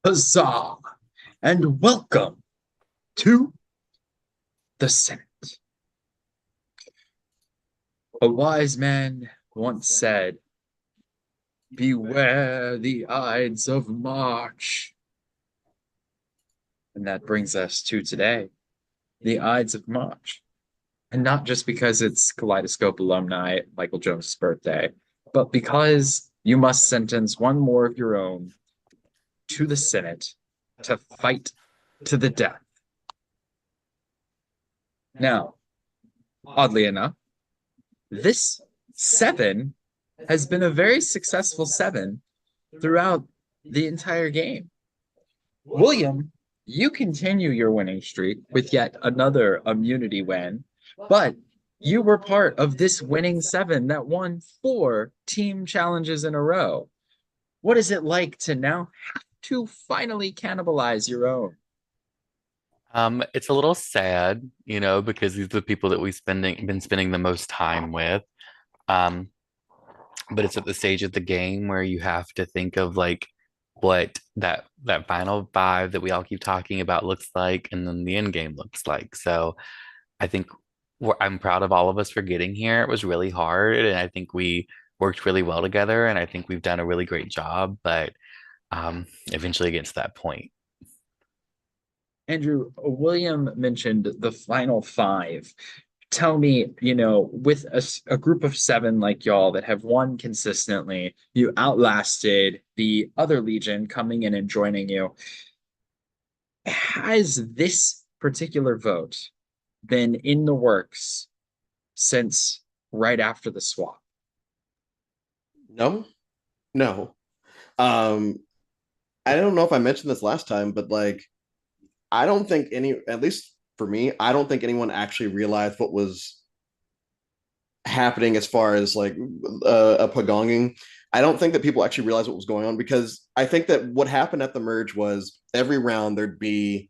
Huzzah! And welcome to the Senate. A wise man once said, beware the Ides of March. And that brings us to today, the Ides of March. And not just because it's Kaleidoscope alumni Michael Jones' birthday, but because you must sentence one more of your own to the Senate to fight to the death. Now, oddly enough, this seven has been a very successful seven throughout the entire game. William, you continue your winning streak with yet another immunity win, but you were part of this winning seven that won four team challenges in a row. What is it like to now have to finally cannibalize your own? It's a little sad, because these are the people that been spending the most time with. Um, but it's at the stage of the game where you have to think of like what that final five that we all keep talking about looks like, and then the end game looks like. So I think I'm proud of all of us for getting here. It was really hard, and I think we worked really well together, and I think we've done a really great job. But eventually, it gets to that point. Andrew, William mentioned the final five. Tell me, with a group of seven like y'all that have won consistently, you outlasted the other Legion coming in and joining you. Has this particular vote been in the works since right after the swap? No, no. Um, I don't know if I mentioned this last time, but like, I don't think at least for me, I don't think anyone actually realized what was happening as far as like a pagonging. I don't think that people actually realized what was going on because I think that what happened at the merge was every round there'd be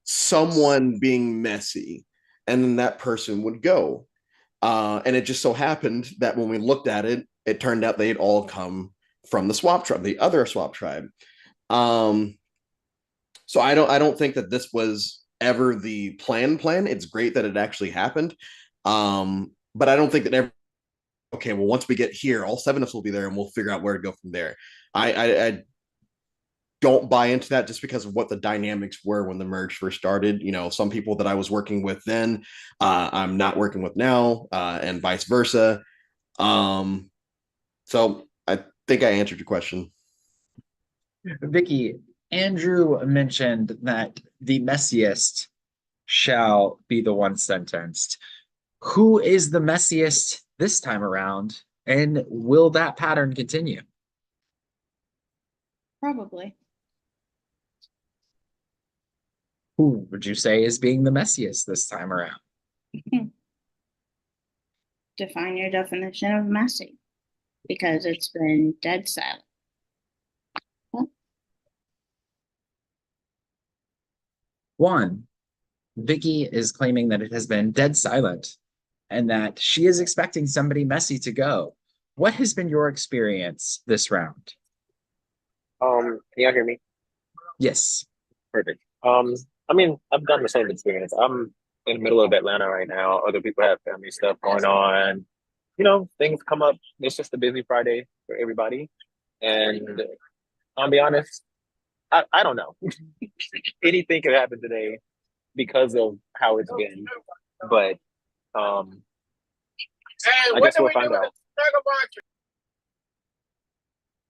someone being messy, and then that person would go. And it just so happened that when we looked at it, it turned out they'd all come from the swap tribe, the other swap tribe. Um, so I don't think that this was ever the plan. It's great that it actually happened. But I don't think that okay, well, once we get here, all seven of us will be there and we'll figure out where to go from there. I don't buy into that just because of what the dynamics were when the merge first started. Some people that I was working with then, I'm not working with now, and vice versa. Um, so I think I answered your question. Vicky, Andrew mentioned that the messiest shall be the one sentenced. Who is the messiest this time around? And will that pattern continue? Probably. Who would you say is being the messiest this time around? Define your definition of messy because it's been dead silent. One, Vicky is claiming that it has been dead silent and that she is expecting somebody messy to go. What has been your experience this round? Can y'all hear me? Yes. Perfect. I mean, I've done the same experience. I'm in the middle of Atlanta right now. Other people have family stuff going on. Things come up. It's just a busy Friday for everybody. And I'll be honest, I don't know. Anything could happen today because of how it's been. But um, I guess we'll find out.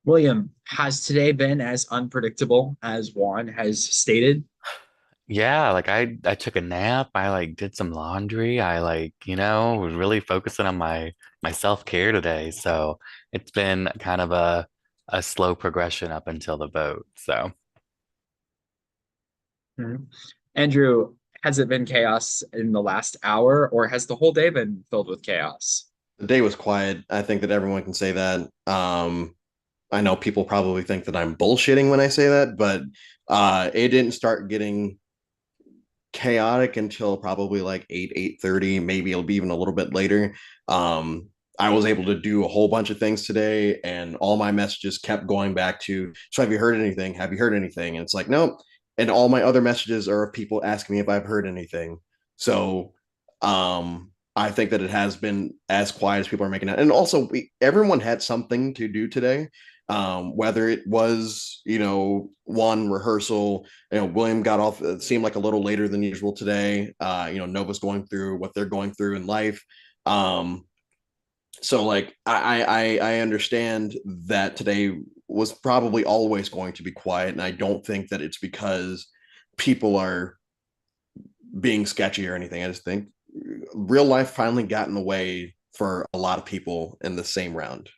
William, has today been as unpredictable as Juan has stated? Yeah, like I took a nap, I like did some laundry, I was really focusing on my self-care today. So it's been kind of a slow progression up until the vote. So Mhm. Andrew, has it been chaos in the last hour, or has the whole day been filled with chaos? The day was quiet. I think that everyone can say that. I know people probably think that I'm bullshitting when I say that, but it didn't start getting chaotic until probably like 8:30. Maybe it'll be even a little bit later. I was able to do a whole bunch of things today, and all my messages kept going back to, so have you heard anything? Have you heard anything? And it's like, nope. And all my other messages are of people asking me if I've heard anything. So I think that it has been as quiet as people are making it. And also, everyone had something to do today. Whether it was, one rehearsal, William got off, it seemed like a little later than usual today. Nova's going through what they're going through in life. So like I understand that today was probably always going to be quiet, and I don't think that it's because people are being sketchy or anything. I just think real life finally got in the way for a lot of people in the same round.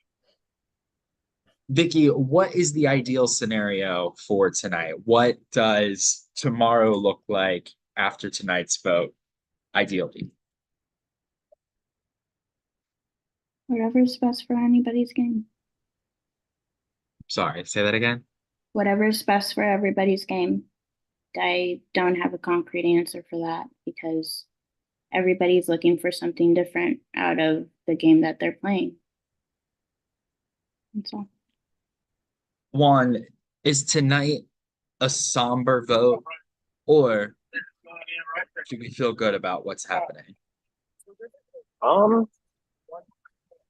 Vicky, what is the ideal scenario for tonight? What does tomorrow look like after tonight's vote, ideally? Whatever's best for anybody's game. Sorry, say that again. Whatever's best for everybody's game. I don't have a concrete answer for that because everybody's looking for something different out of the game that they're playing. That's all. Juan, is tonight a somber vote, or do we feel good about what's happening? Um,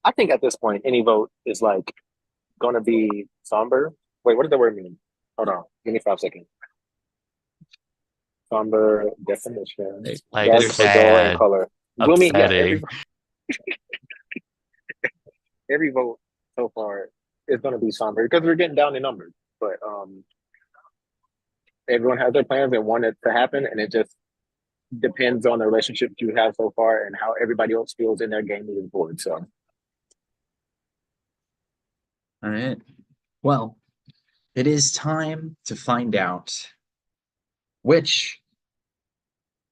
I think at this point, any vote is like gonna be somber. Wait, what does the word mean? Hold on, give me 5 seconds. Somber definition. Like Dark or dull in sad, color. Gloomy. Yeah, upsetting. every vote so far is gonna be somber because we're getting down in numbers. But everyone has their plans and want it to happen, and it just depends on the relationship you have so far and how everybody else feels in their game moving forward. So All right. Well, it is time to find out which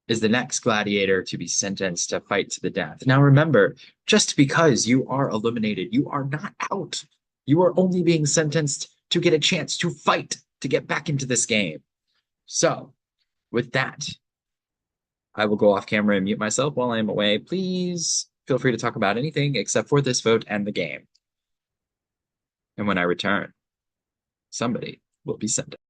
is the next gladiator to be sentenced to fight to the death. Now, remember, just because you are eliminated, you are not out. You are only being sentenced to get a chance to fight to get back into this game. So, with that, I will go off camera and mute myself while I am away. Please feel free to talk about anything except for this vote and the game. And when I return, somebody will be sentenced.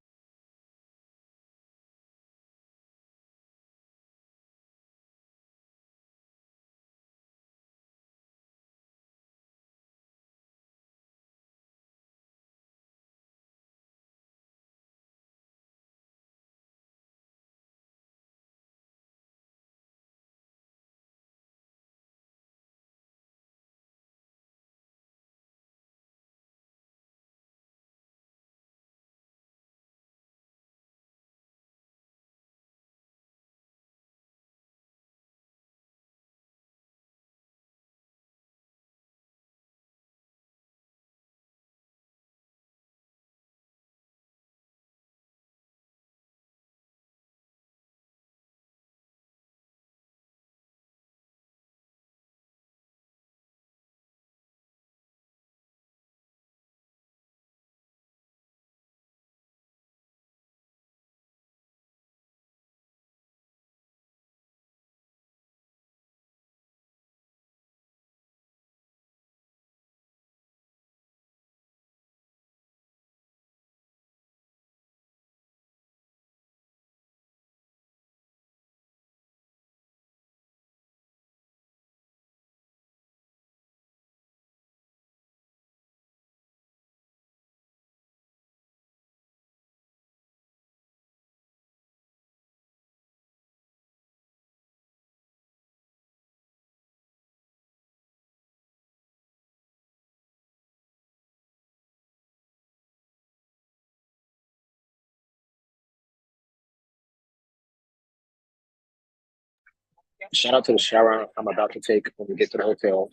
shout out to the shower I'm about to take when we get to the hotel.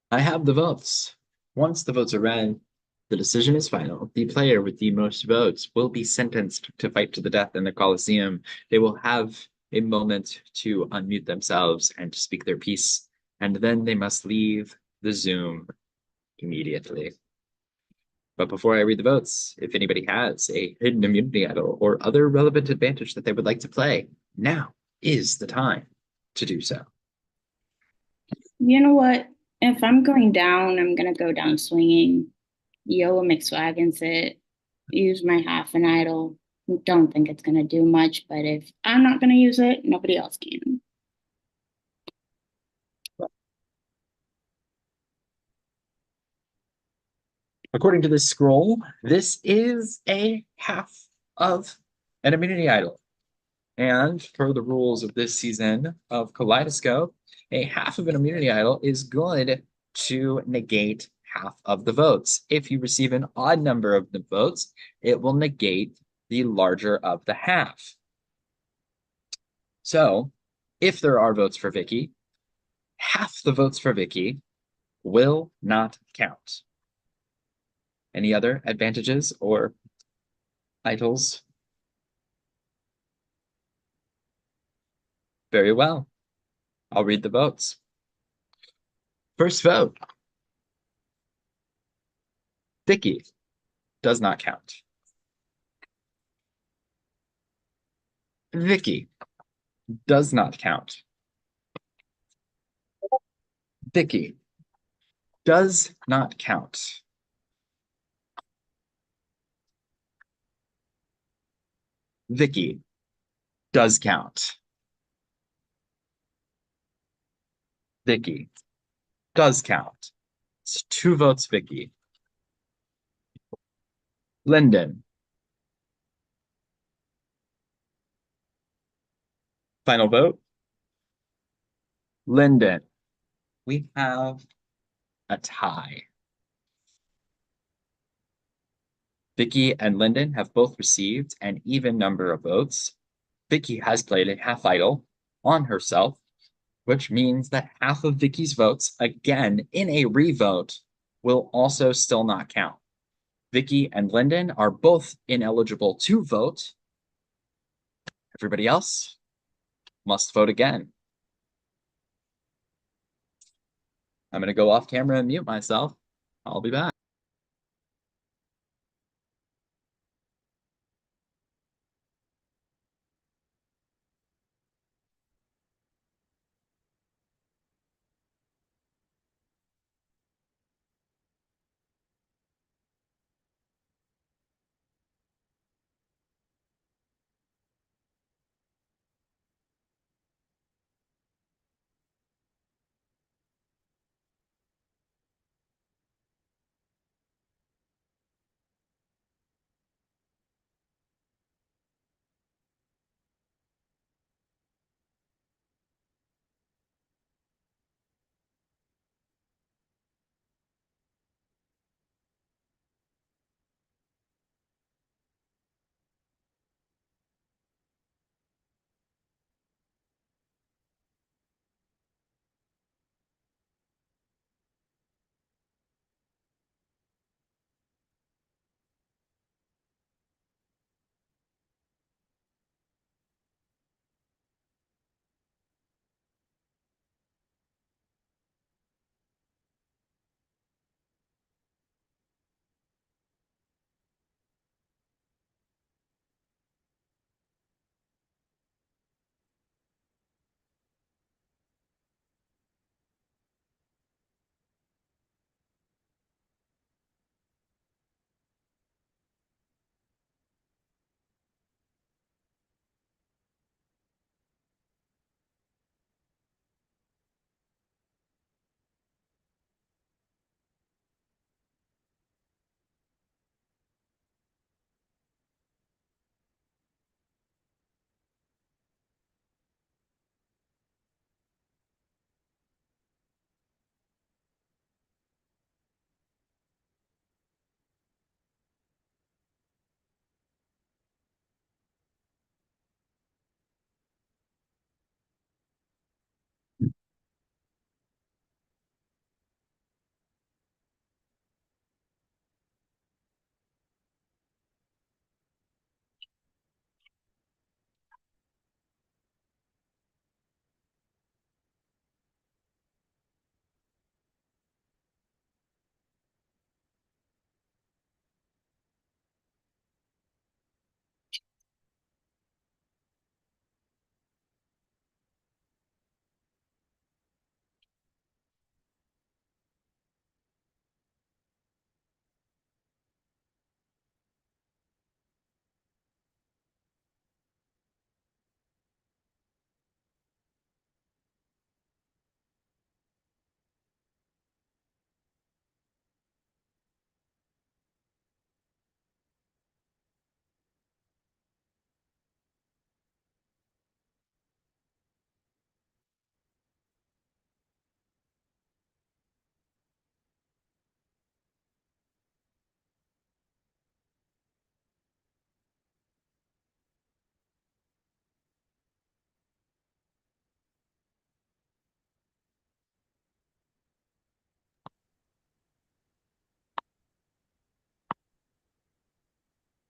I have the votes. Once the votes are read, the decision is final. The player with the most votes will be sentenced to fight to the death in the Colosseum. They will have a moment to unmute themselves and to speak their piece, and then they must leave the Zoom immediately. But before I read the votes, if anybody has a hidden immunity idol or other relevant advantage that they would like to play, now is the time to do so. You know what? If I'm going down, I'm gonna go down swinging. Yoa McSwaggins it. Use my half an idol. Don't think it's gonna do much, but if I'm not gonna use it, nobody else can. According to this scroll, this is a half of an immunity idol. And per the rules of this season of Kaleidoscope, a half of an immunity idol is good to negate half of the votes. If you receive an odd number of the votes, it will negate the larger of the half. So if there are votes for Vicky, half the votes for Vicky will not count. Any other advantages or idols? Very well. I'll read the votes. First vote. Vicky does not count. Vicky does not count. Vicky does not count. Vicky does count. Vicky does count. It's 2 votes, Vicky. Lyndon. Final vote. Lyndon. We have a tie. Vicky and Lyndon have both received an even number of votes. Vicky has played a half idol on herself, which means that half of Vicky's votes, again in a revote, will also still not count. Vicky and Lyndon are both ineligible to vote. Everybody else must vote again. I'm going to go off camera and mute myself. I'll be back.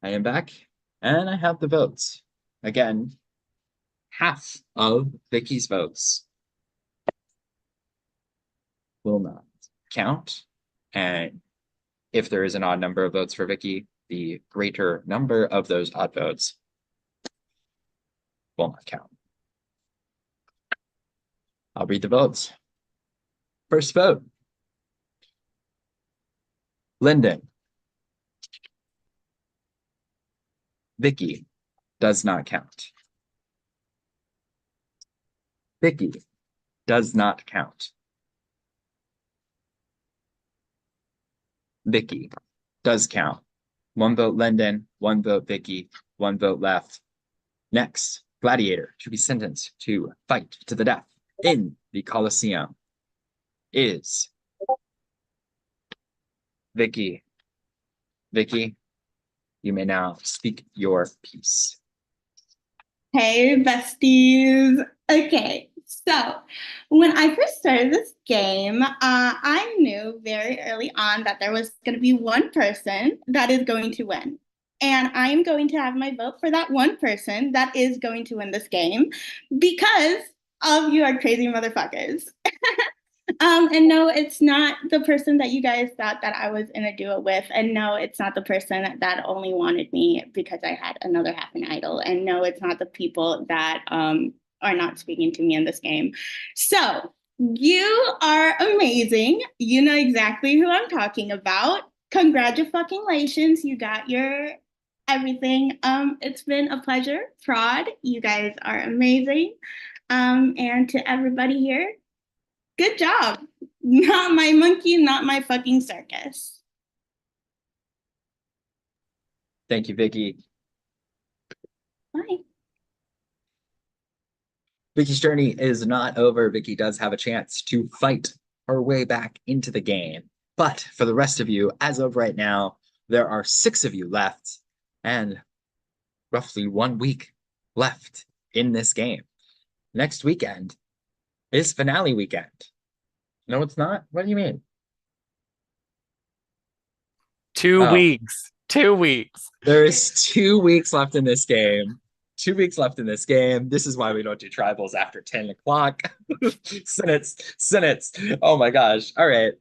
I am back, and I have the votes. Again, half of Vicky's votes will not count. And if there is an odd number of votes for Vicky, the greater number of those odd votes will not count. I'll read the votes. First vote, Lyndon. Vicky does not count. Vicky does not count. Vicky does count. 1 vote Lyndon, 1 vote Vicky, 1 vote left. Next, gladiator to be sentenced to fight to the death in the Colosseum is Vicky. Vicky, you may now speak your piece. Hey, besties. Okay, so when I first started this game, I knew very early on that there was going to be one person that is going to win. And I am going to have my vote for that one person that is going to win this game because of you are crazy motherfuckers. And no, it's not the person that you guys thought that I was in a duo with. And no, it's not the person that only wanted me because I had another half an idol. And no, it's not the people that are not speaking to me in this game. So you are amazing. You know exactly who I'm talking about. Congratulations. You got your everything. It's been a pleasure. Prod, you guys are amazing. And to everybody here, good job. Not my monkey, not my fucking circus. Thank you, Vicky. Bye. Vicky's journey is not over. Vicky does have a chance to fight her way back into the game. But for the rest of you, as of right now, there are 6 of you left and roughly 1 week left in this game. Next weekend is finale weekend. No, it's not. What do you mean? 2 Oh. weeks. 2 weeks. There is 2 weeks left in this game. 2 weeks left in this game. This is why we don't do tribals after 10 o'clock. Senates. Oh my gosh. All right.